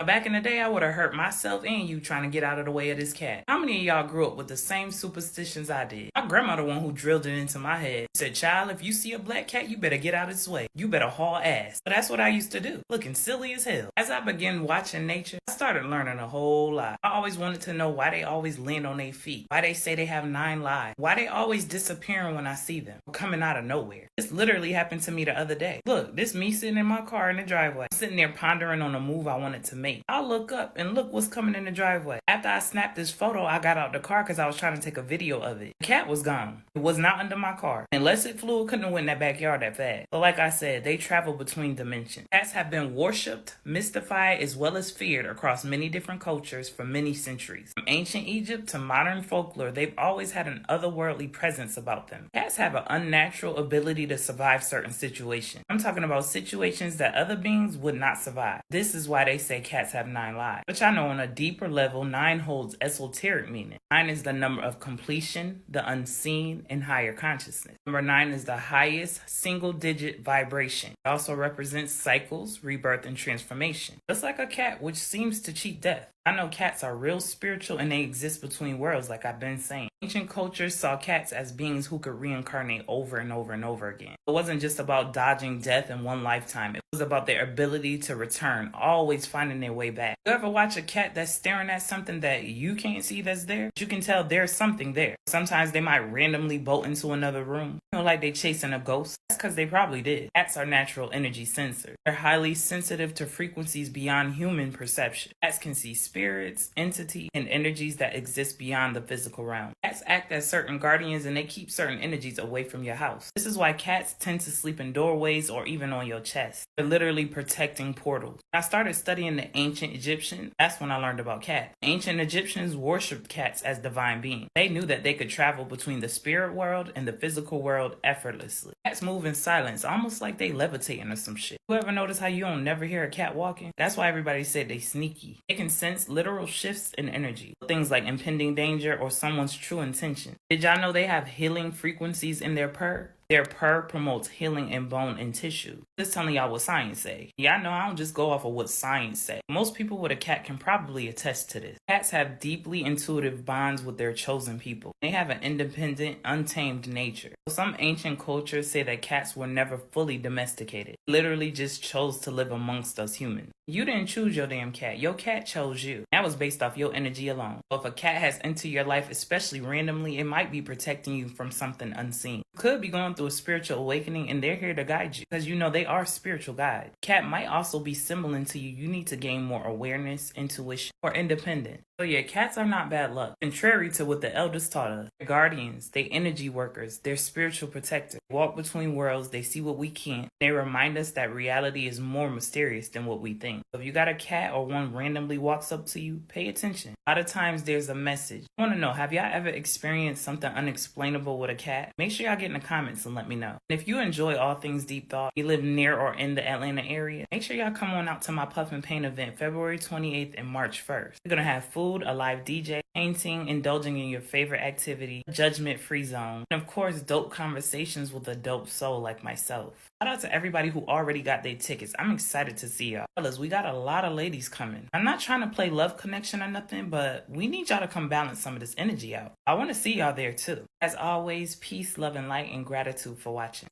Back in the day, I would have hurt myself and you trying to get out of the way of this cat. How many of y'all grew up with the same superstitions I did? My grandma the one who drilled it into my head. Said, child, if you see a black cat, you better get out its way. You better haul ass. But that's what I used to do, looking silly as hell. As I began watching nature, I started learning a whole lot. I always wanted to know why they always land on their feet, why they say they have 9 lives, why they always disappearing when I see them, coming out of nowhere. This literally happened to me the other day. Look, this me sitting in my car in the driveway, sitting there pondering on a move I wanted to make. I'll look up and look what's coming in the driveway. After I snapped this photo, I got out the car because I was trying to take a video of it. The cat was gone. It was not under my car. Unless it flew, it couldn't have went in that backyard that fast. But like I said, they travel between dimensions. Cats have been worshipped, mystified, as well as feared across many different cultures for many centuries. From ancient Egypt to modern folklore, they've always had an otherworldly presence about them. Cats have an unnatural ability to survive certain situations. I'm talking about situations that other beings would not survive. This is why they say cats have 9 lives. Which I know on a deeper level, 9 holds esoteric meaning. 9 is the number of completion, the unseen, and higher consciousness. Number 9 is the highest single-digit vibration. It also represents cycles, rebirth, and transformation. Just like a cat, which seems to cheat death. I know cats are real spiritual and they exist between worlds, like I've been saying. Ancient cultures saw cats as beings who could reincarnate over and over and over again. It wasn't just about dodging death in one lifetime. It was about their ability to return, always finding their way back. You ever watch a cat that's staring at something that you can't see that's there? But you can tell there's something there. Sometimes they might randomly bolt into another room, like they chasing a ghost. That's because they probably did. Cats are natural energy sensors. They're highly sensitive to frequencies beyond human perception. Cats can see spirits, entities, and energies that exist beyond the physical realm. Cats act as certain guardians and they keep certain energies away from your house. This is why cats tend to sleep in doorways or even on your chest. They're literally protecting portals. When I started studying the ancient Egyptians, that's when I learned about cats. Ancient Egyptians worshipped cats as divine beings. They knew that they could travel between the spirit world and the physical world effortlessly. Cats move in silence, almost like they levitating or some shit. You ever notice how you don't never hear a cat walking? That's why everybody said they sneaky. They can sense literal shifts in energy. Things like impending danger or someone's true intention. Did y'all know they have healing frequencies in their purr? Their purr promotes healing in bone and tissue. Just telling y'all what science say. Yeah, I know I don't just go off of what science say. Most people with a cat can probably attest to this. Cats have deeply intuitive bonds with their chosen people. They have an independent, untamed nature. Some ancient cultures say that cats were never fully domesticated. They literally just chose to live amongst us humans. You didn't choose your damn cat. Your cat chose you. That was based off your energy alone. So if a cat has entered your life, especially randomly, it might be protecting you from something unseen. You could be going through a spiritual awakening and they're here to guide you because you know they are spiritual guides. Cat might also be signaling to you you need to gain more awareness, intuition, or independence. So yeah, cats are not bad luck. Contrary to what the elders taught us, they're guardians, they're energy workers, they're spiritual protectors. They walk between worlds, they see what we can't. They remind us that reality is more mysterious than what we think. So if you got a cat or one randomly walks up to you, pay attention. A lot of times there's a message. I want to know, have y'all ever experienced something unexplainable with a cat? Make sure y'all get in the comments and let me know. And if you enjoy all things deep thought, you live near or in the Atlanta area, make sure y'all come on out to my Puff and Paint event February 28th and March 1st. We're going to have food, a live DJ, painting, indulging in your favorite activity, judgment-free zone, and of course, dope conversations with a dope soul like myself. Shout out to everybody who already got their tickets. I'm excited to see y'all. Fellas, we got a lot of ladies coming. I'm not trying to play love connection or nothing, but we need y'all to come balance some of this energy out. I want to see y'all there too. As always, peace, love, and light, and gratitude for watching.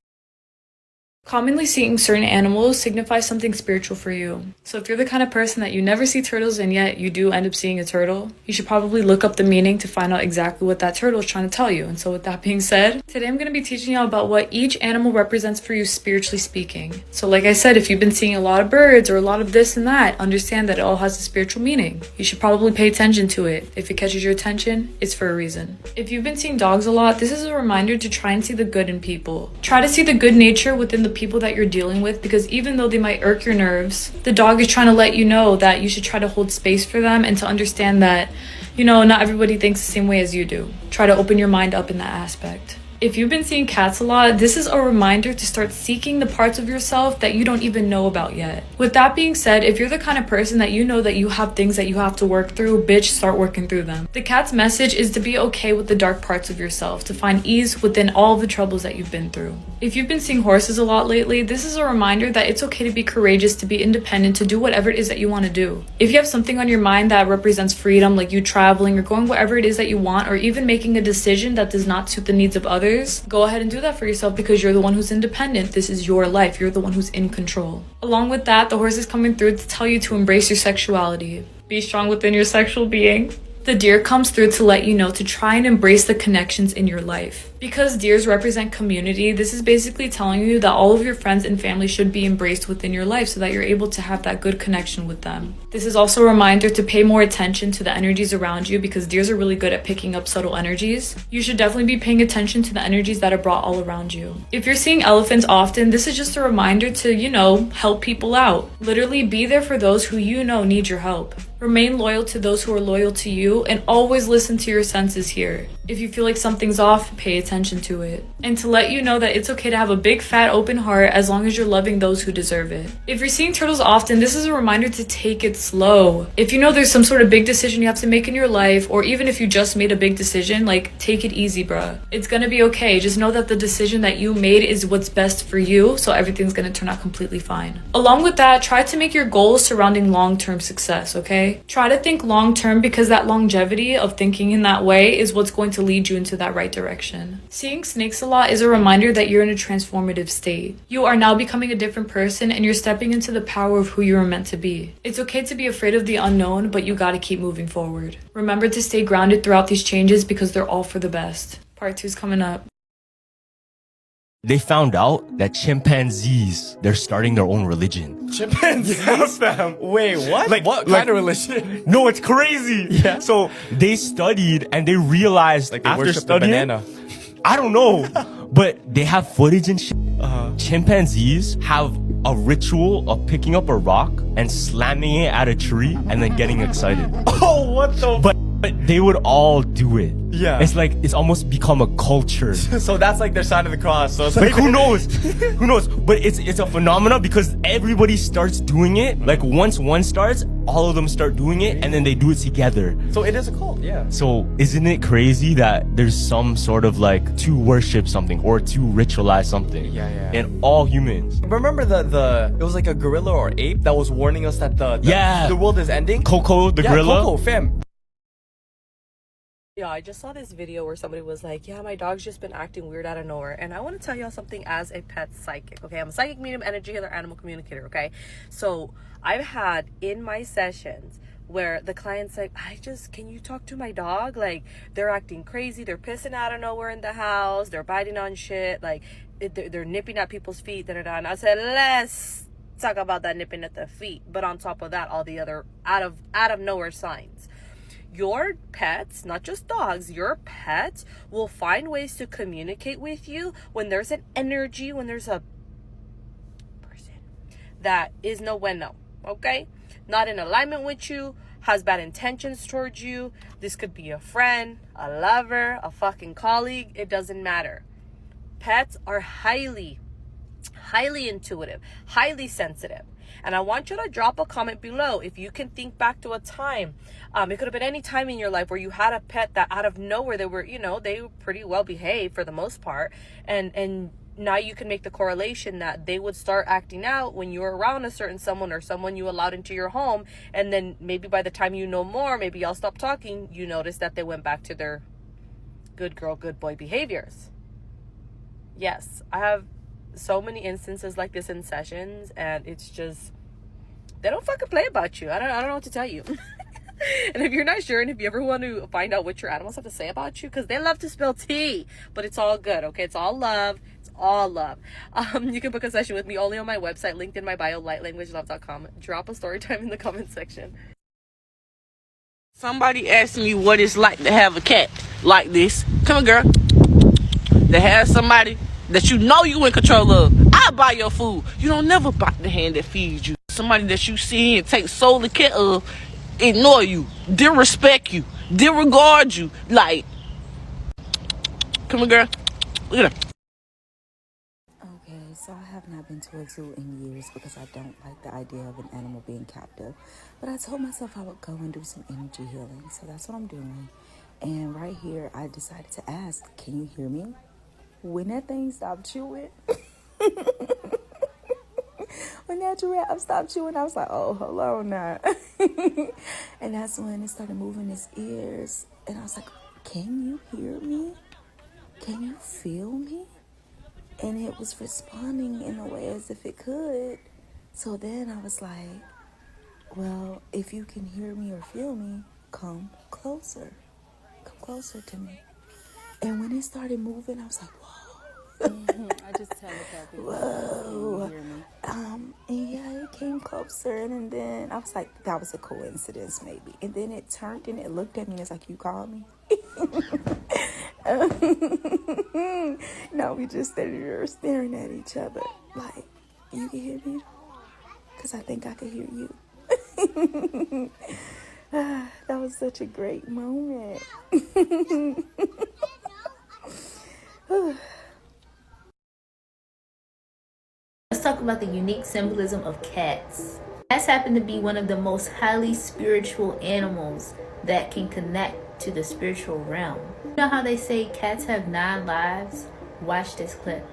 Commonly seeing certain animals signifies something spiritual for you. So if you're the kind of person that you never see turtles and yet you do end up seeing a turtle, you should probably look up the meaning to find out exactly what that turtle is trying to tell you. And so with that being said, today I'm going to be teaching you about what each animal represents for you spiritually speaking. So like I said, if you've been seeing a lot of birds or a lot of this and that, understand that it all has a spiritual meaning. You should probably pay attention to it. If it catches your attention, it's for a reason. If you've been seeing dogs a lot, this is a reminder to try and see the good in people. Try to see the good nature within the people that you're dealing with, because even though they might irk your nerves, the dog is trying to let you know that you should try to hold space for them and to understand that, you know, not everybody thinks the same way as you do. Try to open your mind up in that aspect. If you've been seeing cats a lot, this is a reminder to start seeking the parts of yourself that you don't even know about yet. With that being said, if you're the kind of person that you know that you have things that you have to work through, bitch, start working through them. The cat's message is to be okay with the dark parts of yourself, to find ease within all the troubles that you've been through. If you've been seeing horses a lot lately, this is a reminder that it's okay to be courageous, to be independent, to do whatever it is that you want to do. If you have something on your mind that represents freedom, like you traveling or going wherever it is that you want, or even making a decision that does not suit the needs of others, go ahead and do that for yourself because you're the one who's independent. This is your life. You're the one who's in control. Along with that, the horse is coming through to tell you to embrace your sexuality. Be strong within your sexual being. The deer comes through to let you know to try and embrace the connections in your life. Because deers represent community, this is basically telling you that all of your friends and family should be embraced within your life so that you're able to have that good connection with them. This is also a reminder to pay more attention to the energies around you because deers are really good at picking up subtle energies. You should definitely be paying attention to the energies that are brought all around you. If you're seeing elephants often, this is just a reminder to, help people out. Literally be there for those who need your help. Remain loyal to those who are loyal to you and always listen to your senses here. If you feel like something's off, pay attention to it. And to let you know that it's okay to have a big fat open heart as long as you're loving those who deserve it. If you're seeing turtles often, this is a reminder to take it slow. If you know there's some sort of big decision you have to make in your life, or even if you just made a big decision, take it easy, bruh. It's gonna be okay. Just know that the decision that you made is what's best for you, so everything's gonna turn out completely fine. Along with that, try to make your goals surrounding long-term success, okay? Try to think long-term because that longevity of thinking in that way is what's going to lead you into that right direction. Seeing snakes a lot is a reminder that you're in a transformative state. You are now becoming a different person and you're stepping into the power of who you were meant to be. It's okay to be afraid of the unknown, but you gotta keep moving forward. Remember to stay grounded throughout these changes because they're all for the best. Part 2 is coming up. They found out that chimpanzees, they're starting their own religion. Chimpanzees? Yeah, fam. Wait, what? What kind of religion? No, it's crazy. Yeah. So they studied and they realized They after worship studying, the banana. I don't know, but they have footage and shit. Chimpanzees have a ritual of picking up a rock and slamming it at a tree and then getting excited. Oh, what the? But they would all do it. Yeah. It's almost become a culture. So that's like their sign of the cross. So it's Like who knows? Who knows? But it's a phenomenon because everybody starts doing it. Like once one starts, all of them start doing it and then they do it together. So it is a cult, yeah. So isn't it crazy that there's some sort of to worship something or to ritualize something Yeah. in all humans? Remember it was like a gorilla or ape that was warning us that the world is ending? Coco the gorilla? Coco, fam. Yeah, I just saw this video where somebody was like, yeah, my dog's just been acting weird out of nowhere. And I want to tell y'all something as a pet psychic, okay? I'm a psychic medium, energy healer, animal communicator, okay? So I've had in my sessions where the client's like, can you talk to my dog? They're acting crazy. They're pissing out of nowhere in the house. They're biting on shit. They're nipping at people's feet. And I said, let's talk about that nipping at the feet. But on top of that, all the other out of nowhere signs. Your pets, not just dogs, your pets will find ways to communicate with you when there's an energy, when there's a person that is no bueno, okay? Not in alignment with you, has bad intentions towards you. This could be a friend, a lover, a fucking colleague. It doesn't matter. Pets are highly intuitive, highly sensitive. And I want you to drop a comment below if you can think back to a time. It could have been any time in your life where you had a pet that out of nowhere, they were pretty well behaved for the most part. And now you can make the correlation that they would start acting out when you were around a certain someone or someone you allowed into your home. And then maybe by the time you know more, maybe y'all stop talking, you notice that they went back to their good girl, good boy behaviors. Yes, I have so many instances like this in sessions, and it's just, they don't fucking play about you. I don't know what to tell you. And if you're not sure, and if you ever want to find out what your animals have to say about you, because they love to spill tea, but it's all good, okay? It's all love. It's all love. You can book a session with me only on my website, linked in my bio, lightlanguagelove.com. Drop a story time in the comment section. Somebody asked me what it's like to have a cat like this. Come here, girl. To have somebody that you know you in control of. I buy your food. You don't never bite the hand that feeds you. Somebody that you see and take solely care of, ignore you, disrespect you, disregard you. Come here, girl. Look at that. Okay, so I have not been to a zoo in years because I don't like the idea of an animal being captive. But I told myself I would go and do some energy healing, so that's what I'm doing. And right here, I decided to ask, can you hear me? When that thing stopped chewing, when that giraffe stopped chewing, I was like, oh, hello now. And that's when it started moving its ears. And I was like, can you hear me? Can you feel me? And it was responding in a way as if it could. So then I was like, well, if you can hear me or feel me, come closer. Come closer to me. And when it started moving, I was like, whoa. I just telepathically. Whoa. Hear me. And yeah, it came closer. And then I was like, that was a coincidence maybe. And then it turned and it looked at me and it's like, you called me? No, we just stood here staring at each other. Like, you can hear me? Because I think I can hear you. That was such a great moment. Let's talk about the unique symbolism of cats. Cats happen to be one of the most highly spiritual animals that can connect to the spiritual realm. You know how they say cats have 9 lives? Watch this clip.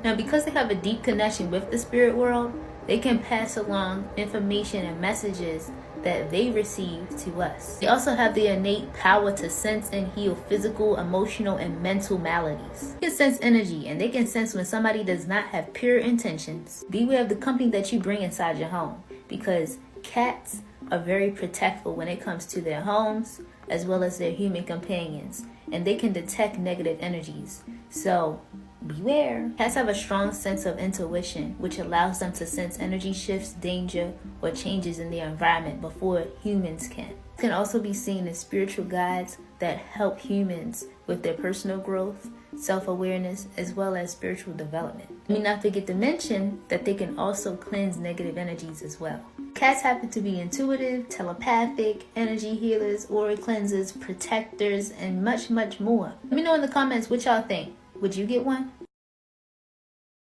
Now, because they have a deep connection with the spirit world, they can pass along information and messages that they receive to us. They also have the innate power to sense and heal physical, emotional, and mental maladies. They can sense energy, and they can sense when somebody does not have pure intentions. Beware of the company that you bring inside your home, because cats are very protectful when it comes to their homes, as well as their human companions, and they can detect negative energies. So beware. Cats have a strong sense of intuition, which allows them to sense energy shifts, danger, or changes in their environment before humans can. It can also be seen as spiritual guides that help humans with their personal growth, self-awareness, as well as spiritual development. Let me not forget to mention that they can also cleanse negative energies as well. Cats happen to be intuitive, telepathic, energy healers, aura cleansers, protectors, and much, much more. Let me know in the comments what y'all think. Would you get one?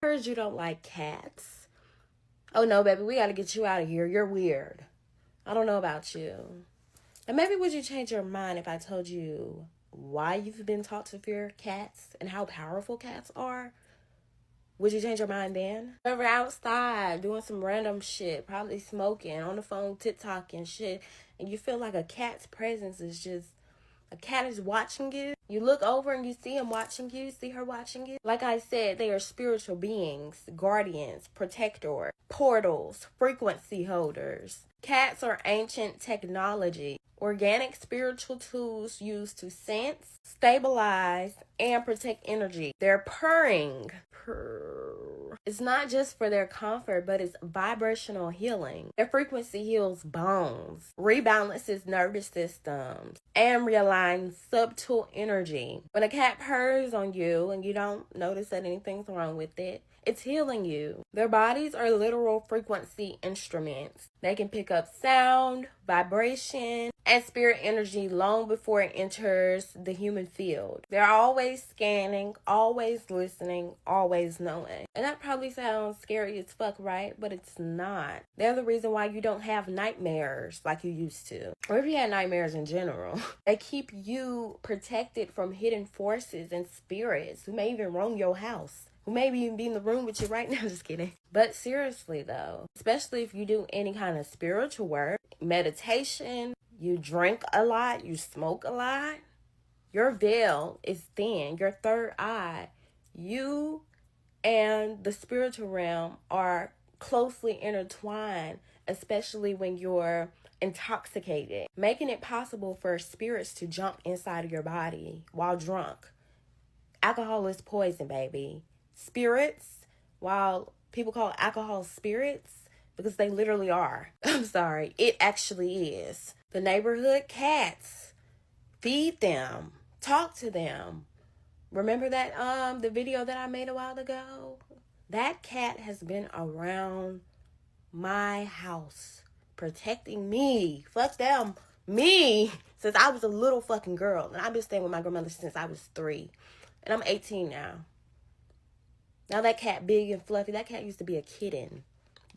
I heard you don't like cats. Oh no, baby, we gotta get you out of here. You're weird. I don't know about you. And maybe would you change your mind if I told you why you've been taught to fear cats and how powerful cats are? Would you change your mind then? If you're outside doing some random shit, probably smoking, on the phone, TikTok and shit, and you feel like a cat's presence is just, a cat is watching you. You look over and you see him watching you, see her watching you. Like I said, they are spiritual beings, guardians, protectors, portals, frequency holders. Cats are ancient technology, organic spiritual tools used to sense, stabilize, and protect energy. Their purring, it's not just for their comfort, but it's vibrational healing. Their frequency heals bones, rebalances nervous systems, and realigns subtle energy. When a cat purrs on you and you don't notice that anything's wrong with it, it's healing you. Their bodies are literal frequency instruments. They can pick up sound, vibration, and spirit energy long before it enters the human field. They're always scanning, always listening, always knowing. And that probably sounds scary as fuck, right? But it's not. They're the reason why you don't have nightmares like you used to. Or if you had nightmares in general. They keep you protected from hidden forces and spirits who may even roam your house. Who may even be in the room with you right now. Just kidding. But seriously though, especially if you do any kind of spiritual work, meditation, you drink a lot, you smoke a lot, your veil is thin, your third eye, you and the spiritual realm are closely intertwined, especially when you're intoxicated, making it possible for spirits to jump inside of your body while drunk. Alcohol is poison, baby. Spirits, while people call alcohol spirits, because they literally are. I'm sorry, it actually is. The neighborhood cats, feed them, talk to them. Remember that the video that I made a while ago? That cat has been around my house, protecting me. Fuck them. Me. Since I was a little fucking girl. And I've been staying with my grandmother since I was 3. And I'm 18 now. Now that cat big and fluffy. That cat used to be a kitten.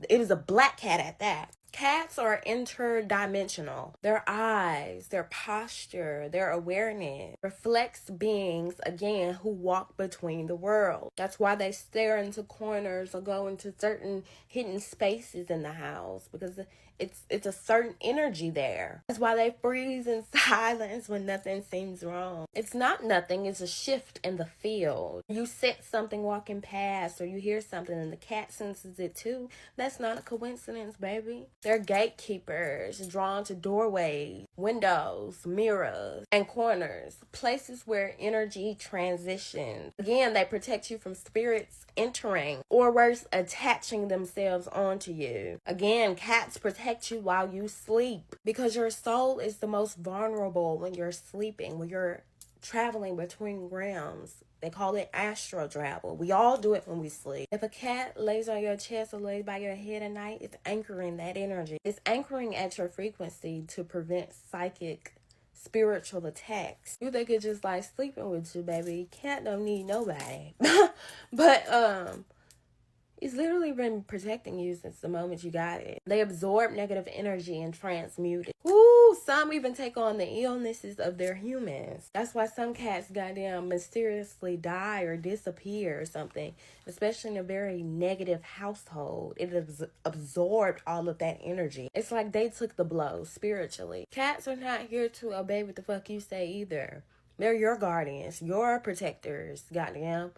It was a black cat at that. Cats are interdimensional. Their eyes, their posture, their awareness reflects beings, again, who walk between the worlds. That's why they stare into corners or go into certain hidden spaces in the house, because it's a certain energy there. That's why they freeze in silence when nothing seems wrong. It's not nothing, it's a shift in the field. You sense something walking past, or you hear something and the cat senses it too. That's not a coincidence, baby. They're gatekeepers, drawn to doorways, windows, mirrors, and corners, places where energy transitions. Again, they protect you from spirits entering, or worse, attaching themselves onto you. Again, cats protect you while you sleep, because your soul is the most vulnerable when you're sleeping, when you're traveling between realms. They call it astral travel. We all do it when we sleep. If a cat lays on your chest or lays by your head at night, it's anchoring that energy. It's anchoring at your frequency to prevent psychic, spiritual attacks. You think it's just like sleeping with you, baby. Cat don't need nobody. But it's literally been protecting you since the moment you got it. They absorb negative energy and transmute it. Ooh, some even take on the illnesses of their humans. That's why some cats goddamn mysteriously die or disappear or something, especially in a very negative household. It has absorbed all of that energy. It's like they took the blow spiritually. Cats are not here to obey what the fuck you say either. They're your guardians, your protectors, goddamn,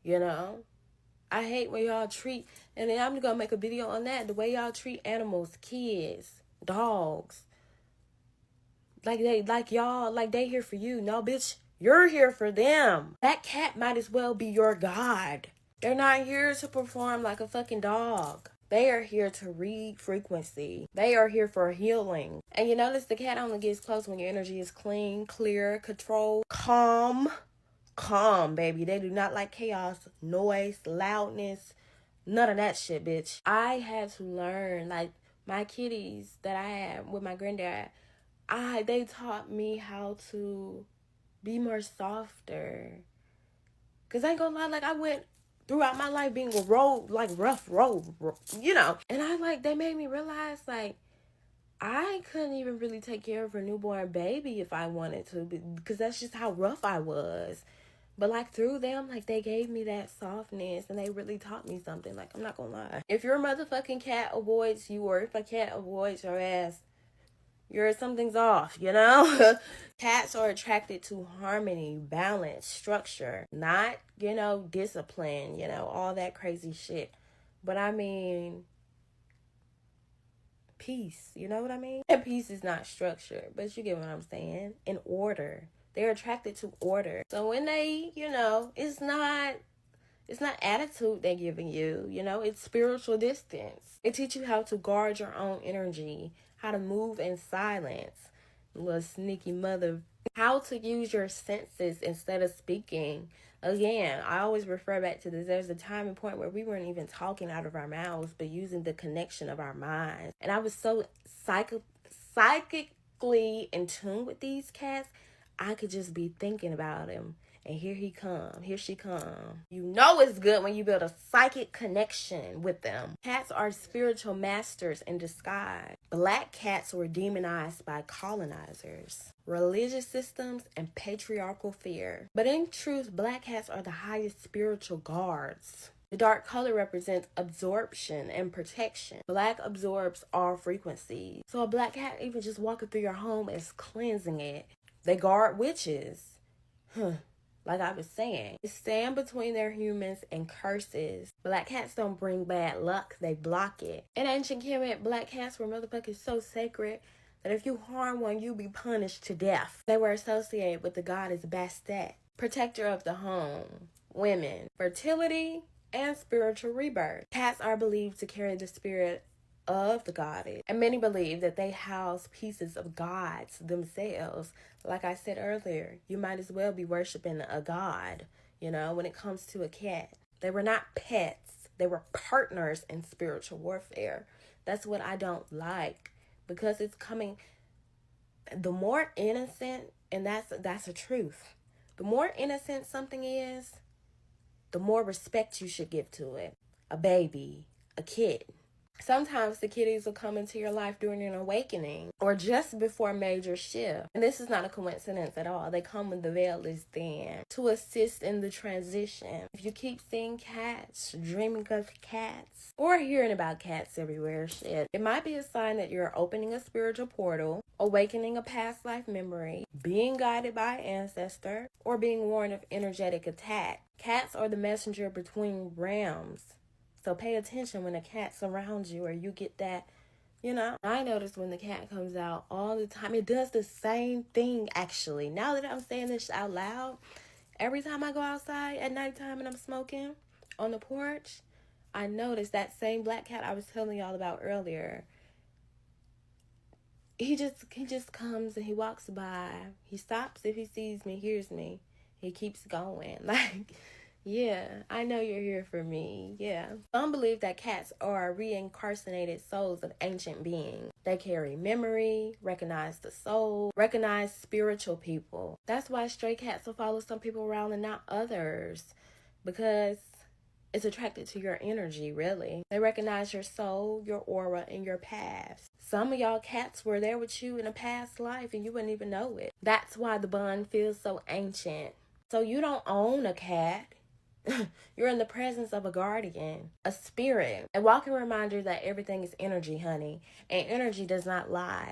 you know? I hate when y'all treat, and then I'm gonna make a video on that, the way y'all treat animals, kids, dogs. Like they here for you. No, bitch, you're here for them. That cat might as well be your god. They're not here to perform like a fucking dog. They are here to read frequency. They are here for healing. And you notice the cat only gets close when your energy is clean, clear, controlled, calm, baby. They do not like chaos, noise, loudness, none of that shit, bitch. I had to learn, like, my kitties that I had with my granddad, they taught me how to be more softer. Cause I ain't gonna lie, like, I went throughout my life being a rough road, you know. And they made me realize, like, I couldn't even really take care of a newborn baby if I wanted to, because that's just how rough I was. But, like, through them, like, they gave me that softness, and they really taught me something. Like, I'm not gonna lie. If your motherfucking cat avoids you, or if a cat avoids your ass, something's off, you know? Cats are attracted to harmony, balance, structure, not, you know, discipline, you know, all that crazy shit. But, I mean, peace, you know what I mean? And peace is not structure, but you get what I'm saying? In order. They're attracted to order. So when they, you know, it's not attitude they're giving you, you know, it's spiritual distance. It teaches you how to guard your own energy, how to move in silence, little sneaky mother, how to use your senses instead of speaking. Again, I always refer back to this. There's a time and point where we weren't even talking out of our mouths, but using the connection of our minds. And I was so psychically psychically in tune with these cats, I could just be thinking about him. And here he come, here she come. You know it's good when you build a psychic connection with them. Cats are spiritual masters in disguise. Black cats were demonized by colonizers, religious systems, and patriarchal fear. But in truth, black cats are the highest spiritual guards. The dark color represents absorption and protection. Black absorbs all frequencies. So a black cat even just walking through your home is cleansing it. They guard witches. Like I was saying, they stand between their humans and curses. Black cats don't bring bad luck, they block it. In ancient Kemet, black cats were motherfucking so sacred that if you harm one, you be punished to death. They were associated with the goddess Bastet, protector of the home, women, fertility, and spiritual rebirth. Cats are believed to carry the spirit of the goddess, and many believe that they house pieces of gods themselves. Like I said earlier, you might as well be worshiping a god, when it comes to a cat. They were not pets, they were partners in spiritual warfare. That's what I don't like, because it's coming, the more innocent, and that's the truth, the more innocent something is, the more respect you should give to it. A baby, a kid. Sometimes the kitties will come into your life during an awakening or just before a major shift. And this is not a coincidence at all. They come when the veil is thin to assist in the transition. If you keep seeing cats, dreaming of cats, or hearing about cats everywhere, it might be a sign that you're opening a spiritual portal, awakening a past life memory, being guided by an ancestor, or being warned of energetic attack. Cats are the messenger between realms. So pay attention when a cat surrounds you or you get that, I notice when the cat comes out all the time, it does the same thing actually. Now that I'm saying this out loud, every time I go outside at nighttime and I'm smoking on the porch, I notice that same black cat I was telling y'all about earlier. He just comes and he walks by. He stops if he sees me, hears me. He keeps going. Like, yeah, I know you're here for me. Yeah. Some believe that cats are reincarnated souls of ancient beings. They carry memory, recognize the soul, recognize spiritual people. That's why stray cats will follow some people around and not others, because it's attracted to your energy, really. They recognize your soul, your aura, and your past. Some of y'all cats were there with you in a past life and you wouldn't even know it. That's why the bond feels so ancient. So you don't own a cat. You're in the presence of a guardian, a spirit, a walking reminder that everything is energy, honey, and energy does not lie.